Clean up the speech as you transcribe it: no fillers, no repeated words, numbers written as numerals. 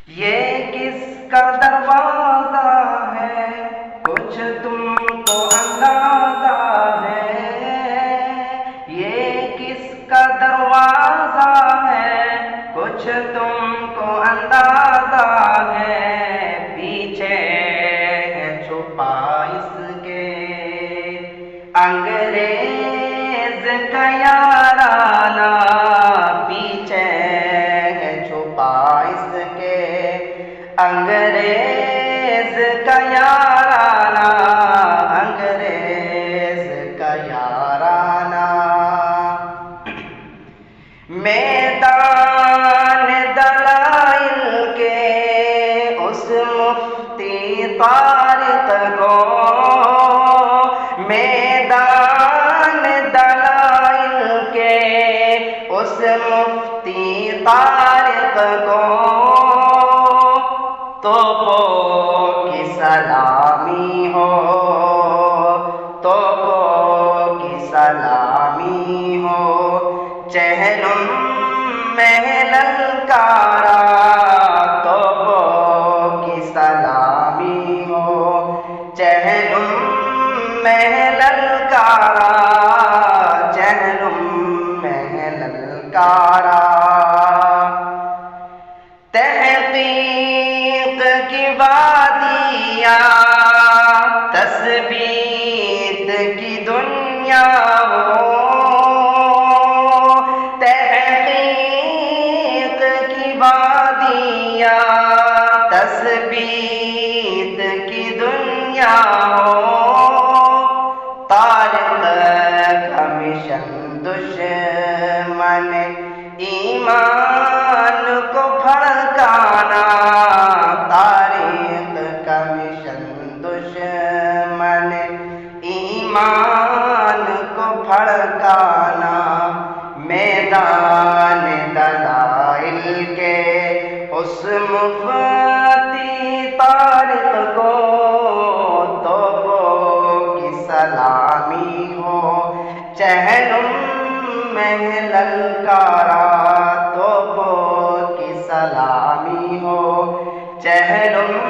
یہ کس کا دروازہ ہے کچھ تم کو اندازہ ہے، یہ کس کا دروازہ ہے کچھ تم کو اندازہ ہے، پیچھے ہے چھپا اس کے انگریز کا یارانہ، پیچھے ہے چھپا اس کے انگریز کا یارانہ، انگریز کا یارانہ۔ میدان دلائل کے اس مفتی طارق کو، میدان دلائل کے اس مفتی طارق کو، توپوں کی سلامی ہو، توپوں کی سلامی ہو، چہلم میں للکارا، توپوں کی سلامی ہو، چہلم میں للکارا، چہلم میں للکارا۔ تحقیق کی وادیاں تثبیت کی دنیا ہو، تحقیق کی وادیاں تثبیت کی دنیا ہو، طارق کا مشن دشمن ایمان کو بھڑکانا، طارق کا مشن دشمن ایمان کو بھڑکانا۔ میدان دلائل کے اس مفتی طارق کو، توپوں کی سلامی ہو، چہلم میں للکارا، توپوں کی سلامی ہو، چہلم